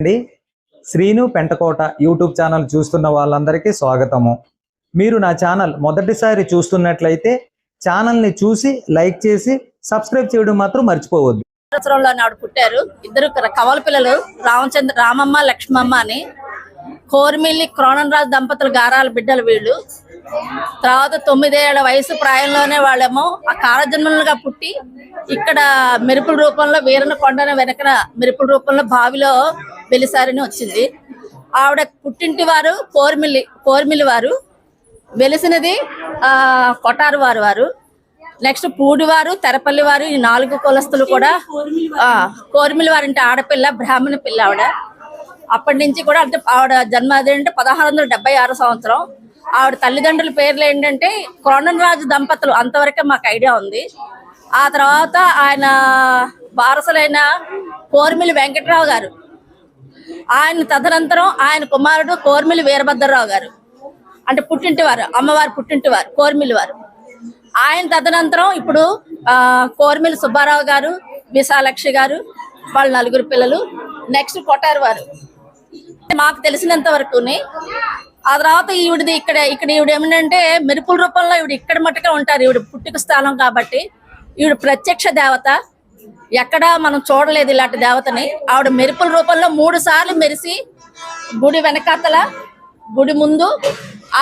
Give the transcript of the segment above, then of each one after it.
అండి, Srinu Pentakota YouTube channel చూస్తున్న వాళ్ళందరికీ స్వాగతము. మీరు నా ఛానల్ మొదటిసారి చూస్తున్నట్లయితే ఛానల్ని చూసి లైక్ చేసి సబ్స్క్రైబ్ చేయడం మాత్రం మర్చిపోవద్దు. ఆవిడ పుట్టారు. ఇద్దరు కవల పిల్లలు, రామమ్మ లక్ష్మమ్మ అని. కోరిమిల్లి క్రోణంరాజు దంపతులు గారాల బిడ్డలు వీళ్ళు. తర్వాత 9 ఏళ్ల వయసు ప్రాయంలోనే వాళ్ళేమో ఆ కారజన్మలుగా పుట్టి ఇక్కడ మెరుపుల రూపంలో వీరన కొండన వెనకన మెరుపుల రూపంలో బావిలో వెలిసారని వచ్చింది. ఆవిడ పుట్టింటి వారు కోరిమిల్లి వారు, వెలిసినది కొటారు వారు. నెక్స్ట్ పూడివారు, తెరపల్లి వారు, ఈ 4 కులస్తులు కూడా కోరిమిల్లి వారింటి ఆడపిల్ల, బ్రాహ్మణ పిల్ల ఆవిడ. అప్పటి నుంచి కూడా అంటే ఆవిడ జన్మ అదేంటే 1676 సంవత్సరం. ఆవిడ తల్లిదండ్రుల పేర్లు ఏంటంటే క్రోణంరాజు దంపతులు, అంతవరకే మాకు ఐడియా ఉంది. ఆ తర్వాత ఆయన వారసులైన కోరిమిల్లి వెంకటరావు గారు, ఆయన తదనంతరం ఆయన కుమారుడు కోరిమిల్లి వీరభద్రరావు గారు, అంటే పుట్టింటివారు, అమ్మవారు పుట్టింటివారు కోరిమిల్లి వారు. ఆయన తదనంతరం ఇప్పుడు కోరిమిల్లి సుబ్బారావు గారు, విశాలక్షి గారు, వాళ్ళ 4 పిల్లలు. నెక్స్ట్ కొటారు వారు. మాకు తెలిసినంత వరకుని ఆ తర్వాత ఈవిడది ఇక్కడ ఈవిడ ఏమిటంటే మెరుపుల రూపంలో ఈవిడ ఇక్కడ మట్టుగా ఉంటారు. ఈవిడ పుట్టుక స్థానం కాబట్టి ఈవిడ ప్రత్యక్ష దేవత. ఎక్కడ మనం చూడలేదు ఇలాంటి దేవతని. ఆవిడ మెరుపుల రూపంలో 3 సార్లు మెరిసి గుడి వెనకాతల, గుడి ముందు,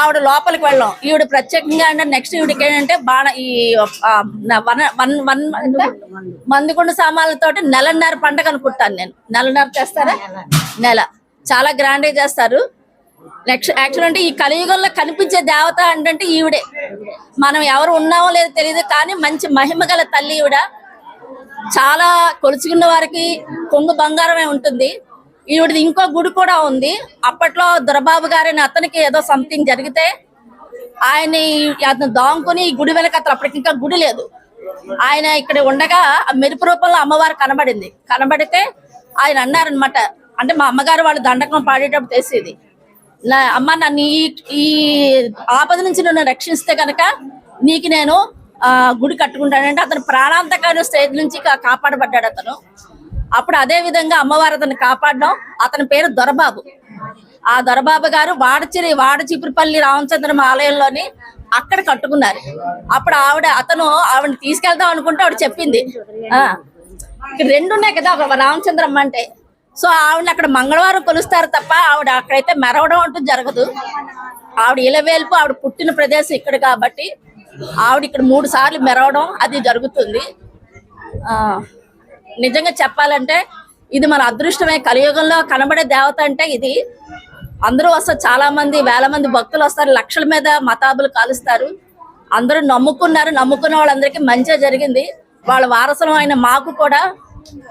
ఆవిడ లోపలికి వెళ్ళాం. ఈవిడ ప్రత్యేకంగా అంటే నెక్స్ట్ ఈవిడకి ఏంటంటే ఈ మందుగుండు సామాన్లతోటి నెలన్నర పండగ అనుకుంటాను నేను. నెలన్నర చేస్తారా? నెల చాలా గ్రాండ్ గా చేస్తారు. నెక్స్ట్ యాక్చువల్ అంటే ఈ కలియుగంలో కనిపించే దేవత అంటే ఈవిడే. మనం ఎవరు ఉన్నామో లేదో తెలియదు కానీ మంచి మహిమ గల తల్లి ఈవిడ. చాలా కొలుచుకున్న వారికి కొంగు బంగారమే ఉంటుంది. ఈవిడది ఇంకో గుడి కూడా ఉంది. అప్పట్లో దొరబాబు గారిని అతనికి ఏదో సంథింగ్ జరిగితే అతను దాంకుని ఈ గుడి వెనక అప్పటికి ఇంకా గుడి లేదు. ఆయన ఇక్కడ ఉండగా మెరుపు రూపంలో అమ్మవారు కనబడితే ఆయన అన్నారనమాట, అంటే మా అమ్మగారు వాళ్ళు దండకం పాడేటప్పుడు తెలిసేది, అమ్మ నన్ను ఈ ఆపద నుంచి నన్ను రక్షిస్తే కనుక నీకు నేను గుడి కట్టుకుంటానంటే అతను ప్రాణాంతకమైన స్టేజ్ నుంచి కాపాడబడ్డాడు అతను. అప్పుడు అదే విధంగా అమ్మవారు అతను కాపాడడం. అతని పేరు దొరబాబు. ఆ దొరబాబు గారు వాడచిపురపల్లి రామచంద్రం ఆలయంలోని అక్కడ కట్టుకున్నారు. అప్పుడు ఆవిడని తీసుకెళ్దాం అనుకుంటే ఆవిడ చెప్పింది, ఇక్కడ 2 ఉన్నాయి కదా రామచంద్రమ్మ అంటే. సో ఆవిడని అక్కడ మంగళవారం కొలుస్తారు తప్ప ఆవిడ అక్కడైతే మెరవడం అంటూ జరగదు. ఆవిడ ఇలవేల్పు, ఆవిడ పుట్టిన ప్రదేశం ఇక్కడ కాబట్టి ఆవిడ ఇక్కడ 3 సార్లు మెరవడం అది జరుగుతుంది. నిజంగా చెప్పాలంటే ఇది మన అదృష్టమే. కలియుగంలో కనబడే దేవత అంటే ఇది. అందరూ వస్తారు, చాలా మంది, వేల మంది భక్తులు వస్తారు, లక్షల మీద మతాబులు కాలుస్తారు. అందరూ నమ్ముకున్న వాళ్ళందరికీ మంచిగా జరిగింది. వాళ్ళ వారసులం అయిన మాకు కూడా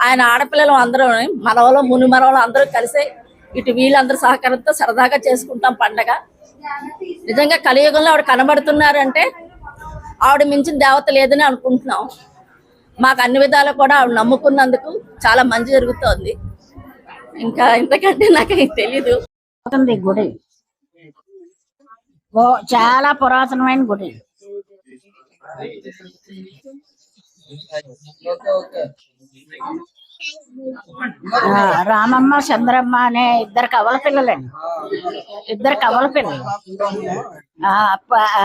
ఆయన ఆడపిల్లలు అందరూ, మనవలు ముని మనవలు అందరూ కలిసి ఇటు వీళ్ళందరూ సహకారంతో సరదాగా చేసుకుంటాం పండగ. నిజంగా కలియుగంలో ఆవిడ కనబడుతున్నారంటే ఆవిడ మించిన దేవత లేదని అనుకుంటున్నాం. మాకు అన్ని విధాలు కూడా ఆవిడ నమ్ముకున్నందుకు చాలా మంచి జరుగుతోంది. ఇంకా ఇంతకంటే నాకు తెలీదు. గుడి చాలా పురాతనమైన గుడి. రామమ్మ చంద్రమ్మ అనే 2 కవల పిల్లలండి. 2 కవల పిల్లలు.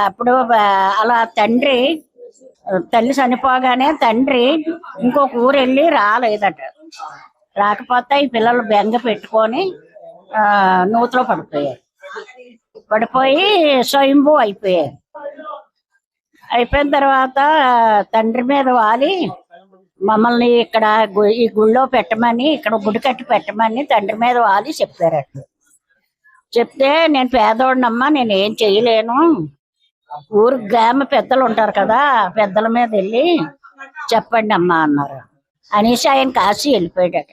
అప్పుడు అలా తల్లి చనిపోగానే తండ్రి ఇంకొక ఊరు వెళ్ళి రాలేదట. రాకపోతే ఈ పిల్లలు బెంగ పెట్టుకొని నూతిలో పడిపోయి స్వయంభూ అయిపోయారు. అయిపోయిన తర్వాత తండ్రి మీద వాలి మమ్మల్ని ఇక్కడ ఈ గుళ్ళో పెట్టమని, ఇక్కడ గుడి కట్టి పెట్టమని తండ్రి మీద వాలి చెప్పారట. చెప్తే నేను పేదోడినమ్మా, నేను ఏం చేయలేను, ఊరు గ్రామ పెద్దలు ఉంటారు కదా, పెద్దల మీద వెళ్ళి చెప్పండి అమ్మా అన్నారు. అనేసి ఆయన కాశీ వెళ్ళిపోయాడట.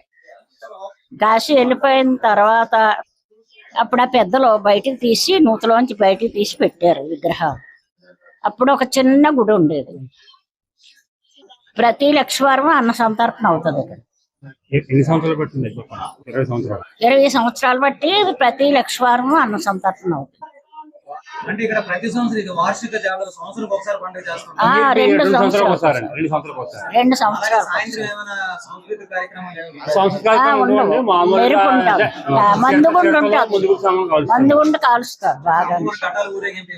కాశీ వెళ్ళిపోయిన తర్వాత అప్పుడు ఆ పెద్దలు బయటికి తీసి, నూతిలోంచి బయటికి తీసి పెట్టారు విగ్రహం. అప్పుడు ఒక చిన్న గుడి ఉండేది. ప్రతి లక్షవారం అన్న సంతర్పణ అవుతుంది ఇక్కడ. 20 సంవత్సరాలు బట్టి ప్రతి లక్షవారం అన్న సంతర్పణ అవుతుంది. అంటే ఇక్కడ ప్రతి సంవత్సరం ఇది వార్షిక జాతర సంవత్సరం ఒకసారి పండుగ చేస్తాం. 2 సంవత్సరాలు ఒకసారి 2 సంవత్సరాలకు ఒకసారి 2 సంవత్సరాలు సాయంత్రం ఏమైనా సాంస్కృతిక కార్యక్రమాలు ఏమైనా సంస్కారం ఉండవు. మామూలుగా మందుగుండు ఉంటుంది, ముందుకు సామాన్ కావాలి మందుగుండు కాలుస్తారు బాగా. కట్టాలు ఊరేగింపు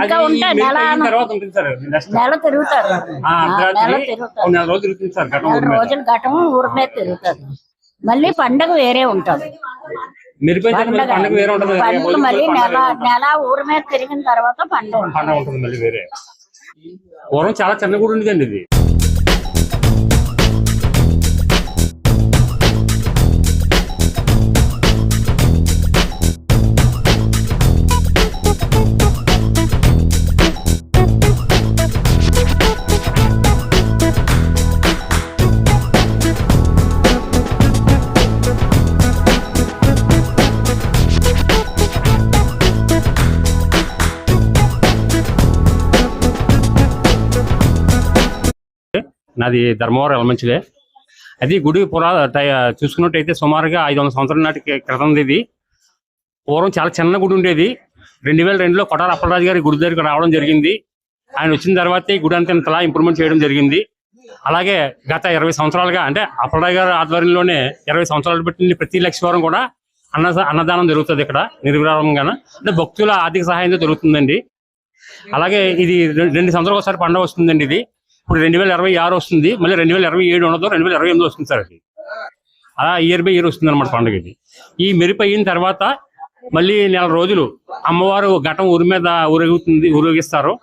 ఇంకా ఉంటాయి, తర్వాత ఉంటుంది సార్ నెల తిరుగుతారు, నెల తిరుగుతారు, 4 రోజులు తిరుగుతుంది సార్ ఘటన 4 రోజులు ఘటం ఊరి మీద తిరుగుతుంది. మళ్ళీ పండగ వేరే ఉంటుంది. పండుగ వేరే ఉంటుంది. పండుగ మళ్ళీ నెల ఊరి మీద తిరిగిన తర్వాత పండుగ పండుగ ఉంటుంది మళ్ళీ వేరే. పూర్వం చాలా చిన్న గుడి ఉండేదండి ఇది. నాది ధర్మవరం ఎలమంచిలే. అది గుడి చూసుకున్నట్టయితే సుమారుగా 500 సంవత్సరాల నాటి క్రితం ఇది. పూర్వం చాలా చిన్న గుడి ఉండేది. 2002లో కొటార అప్పలరాజు గారి గుడి దగ్గరికి రావడం జరిగింది. ఆయన వచ్చిన తర్వాత ఈ గుడి అంతా ఇంతలా ఇంప్రూవ్మెంట్ చేయడం జరిగింది. అలాగే గత 20 సంవత్సరాలుగా అంటే అప్పలరాజు గారి ఆధ్వర్యంలోనే 20 సంవత్సరాలు పెట్టి ప్రతి లక్షవారం కూడా అన్నదానం జరుగుతుంది ఇక్కడ నిర్విరామంగా. అంటే భక్తుల ఆర్థిక సహాయంతో జరుగుతుందండి. అలాగే ఇది 2 సంవత్సరాలకు ఒకసారి పండుగ వస్తుందండి. ఇది ఇప్పుడు 2026 వస్తుంది, మళ్ళీ 2027 ఉండదు, 2028 వస్తుంది సార్. అది అలా ఇయర్ బై ఇయర్ వస్తుంది అనమాట పండుగ. ఇది ఈ మెరుపు అయిన తర్వాత మళ్ళీ 4 రోజులు అమ్మవారు ఘటం ఊరి మీద ఊరేగిస్తారు.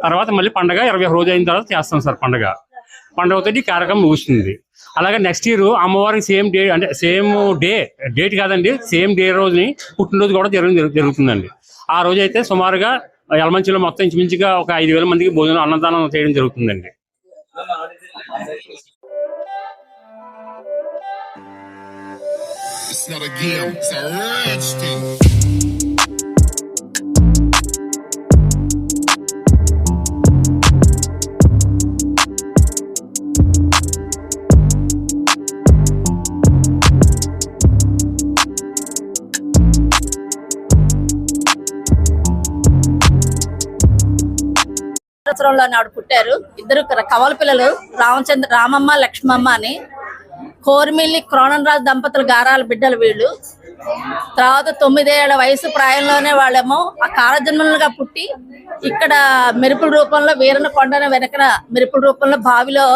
తర్వాత మళ్ళీ పండుగ 21 రోజు అయిన తర్వాత చేస్తాం సార్ పండుగతో ఈ కార్యక్రమం ముగుస్తుంది. అలాగే నెక్స్ట్ ఇయర్ అమ్మవారికి సేమ్ డే అంటే సేమ్ డేట్ కాదండి, సేమ్ డే రోజుని పుట్టినరోజు కూడా జరుగుతుందండి. ఆ రోజు అయితే సుమారుగా యలమంచిలో మొత్తం ఇంచుమించుగా ఒక 5,000 మందికి భోజనం అన్నదానం చేయడం జరుగుతుందండి. It's not a game, it's a rich thing. ఆవిడ పుట్టారు. 2 కవల పిల్లలు రామమ్మ లక్ష్మమ్మ అని. కోరిమిల్లి క్రోణన్ దంపతులు గారాల బిడ్డలు వీళ్ళు. తర్వాత 9 ఏళ్ల వయసు ప్రాయంలోనే వాళ్ళేమో ఆ కాలజన్మలుగా పుట్టి ఇక్కడ మెరుపుల రూపంలో వీరన కొండన వెనకన మెరుపుల రూపంలో బావిలో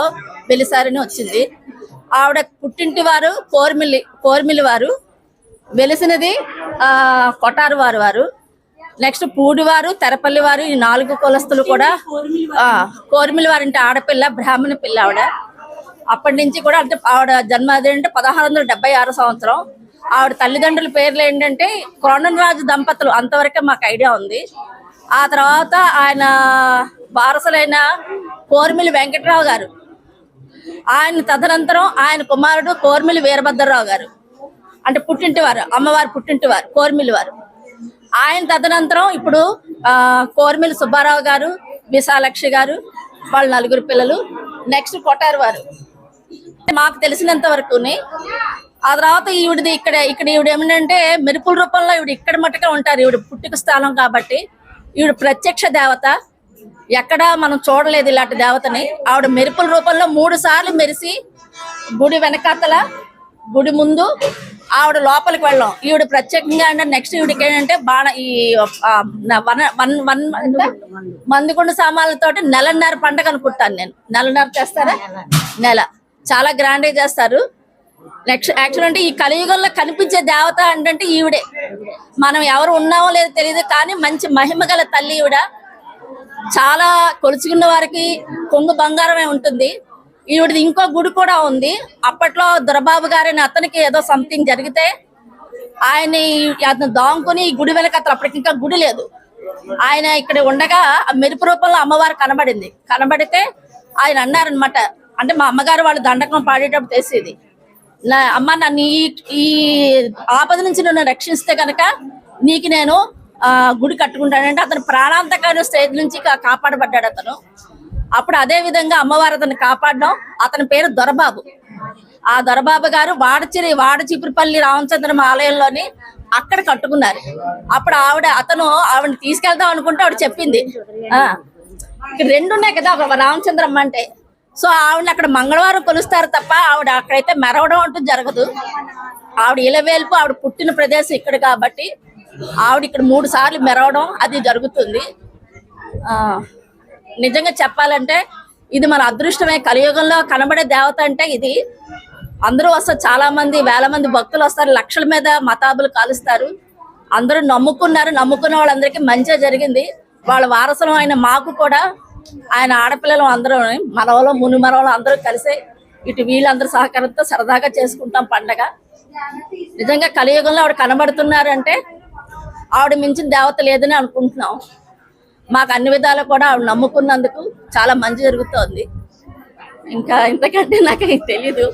వెలిసారని వచ్చింది. ఆవిడ పుట్టింటి వారు కోరిమిల్లి వారు, వెలిసినది కొటారు వారు. నెక్స్ట్ పూడివారు, తెరపల్లి వారు, ఈ 4 కులస్తులు కూడా కోరిమిల్లి వారింటి ఆడపిల్ల, బ్రాహ్మణ పిల్ల ఆవిడ. అప్పటి నుంచి కూడా అంటే ఆవిడ జన్మ అదేంటే 1676 సంవత్సరం. ఆవిడ తల్లిదండ్రుల పేర్లు ఏంటంటే క్రోణన్ రాజు దంపతులు, అంతవరకే మాకు ఐడియా ఉంది. ఆ తర్వాత ఆయన వారసులైన కోరిమిల్లి వెంకటరావు గారు, ఆయన తదనంతరం ఆయన కుమారుడు కోరిమిల్లి వీరభద్రరావు గారు, అంటే పుట్టింటివారు, అమ్మవారు పుట్టింటివారు కోరిమిల్లి వారు. ఆయన తదనంతరం ఇప్పుడు కోరిమిల్లి సుబ్బారావు గారు, విశాలక్షి గారు, వాళ్ళ 4 పిల్లలు. నెక్స్ట్ కొటారు వారు. మాకు తెలిసినంత వరకుని ఆ తర్వాత ఈవిడది ఇక్కడ ఈవిడ ఏమిటంటే మెరుపుల రూపంలో ఈవిడ ఇక్కడ మట్టుగా ఉంటారు. ఈవిడ పుట్టుక స్థానం కాబట్టి ఈవిడ ప్రత్యక్ష దేవత. ఎక్కడా మనం చూడలేదు ఇలాంటి దేవతని. ఆవిడ మెరుపుల రూపంలో 3 సార్లు మెరిసి గుడి వెనకాతల, గుడి ముందు ఆవిడ లోపలికి వెళ్ళాం. ఈవిడ ప్రత్యేకంగా అంటే నెక్స్ట్ ఈవిడికి ఏంటంటే మందుగుండు సామాన్లతోటి 1.5 పండుగ అనుకుంటాను నేను. 1.5 చేస్తారా? నెల చాలా గ్రాండ్ గా చేస్తారు. నెక్స్ట్ యాక్చువల్ అంటే ఈ కలియుగంలో కనిపించే దేవత అంటే ఈవిడే. మనం ఎవరు ఉన్నామో లేదో తెలియదు, కానీ మంచి మహిమ గల తల్లి ఈవిడ. చాలా కొలుచుకున్న వారికి కొంగు బంగారమే ఉంటుంది. ఈవిడది ఇంకో గుడి కూడా ఉంది. అప్పట్లో దొరబాబు గారిని అతనికి ఏదో సంథింగ్ జరిగితే ఆయన దాంకుని ఈ గుడి వెనక అప్పటికి ఇంకా గుడి లేదు. ఆయన ఇక్కడ ఉండగా మెరుపు రూపంలో అమ్మవారు కనబడితే ఆయన అన్నారనమాట, అంటే మా అమ్మగారు వాళ్ళు దండకం పాడేటప్పుడు తెలిసేది, అమ్మ నన్ను ఈ ఆపద నుంచి నన్ను రక్షిస్తే కనుక నీకు నేను గుడి కట్టుకుంటానంటే అతను ప్రాణాంతకమైన స్టేజ్ నుంచి కాపాడబడ్డాడు అతను. అప్పుడు అదే విధంగా అమ్మవారు అతన్ని కాపాడడం. అతని పేరు దొరబాబు. ఆ దొరబాబు గారు వాడచిపురపల్లి రామచంద్రం ఆలయంలోని అక్కడ కట్టుకున్నారు. అప్పుడు అతను ఆవిడని తీసుకెళ్దాం అనుకుంటే ఆవిడ చెప్పింది, ఇక్కడ 2 ఉన్నాయి కదా ఒక రామచంద్రమ్మ అంటే. సో ఆవిడని అక్కడ మంగళవారం కొలుస్తారు తప్ప ఆవిడ అక్కడైతే మెరవడం అంటూ జరగదు. ఆవిడ ఇలవేల్పు, ఆవిడ పుట్టిన ప్రదేశం ఇక్కడ కాబట్టి ఆవిడ ఇక్కడ 3 సార్లు మెరవడం అది జరుగుతుంది. నిజంగా చెప్పాలంటే ఇది మన అదృష్టమే. కలియుగంలో కనబడే దేవత అంటే ఇది. అందరూ వస్తారు, చాలా మంది, వేల మంది భక్తులు వస్తారు, లక్షల మీద మతాబులు కాలుస్తారు. అందరూ నమ్ముకున్నారు. నమ్ముకున్న వాళ్ళందరికీ మంచిగా జరిగింది. వాళ్ళ వారసులం అయిన మాకు కూడా ఆయన ఆడపిల్లలు అందరూ మనవలో ముని మనవలు అందరూ కలిసి ఇటు వీళ్ళందరూ సహకారంతో సరదాగా చేసుకుంటాం పండగ. నిజంగా కలియుగంలో ఆవిడ కనబడుతున్నారంటే ఆవిడ మించిన దేవత లేదని అనుకుంటున్నాం. మాకు అన్ని విధాలు కూడా ఆవిడ నమ్ముకున్నందుకు చాలా మంచి జరుగుతోంది. ఇంకా ఇంతకంటే నాకు తెలీదు.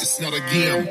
It's not a game.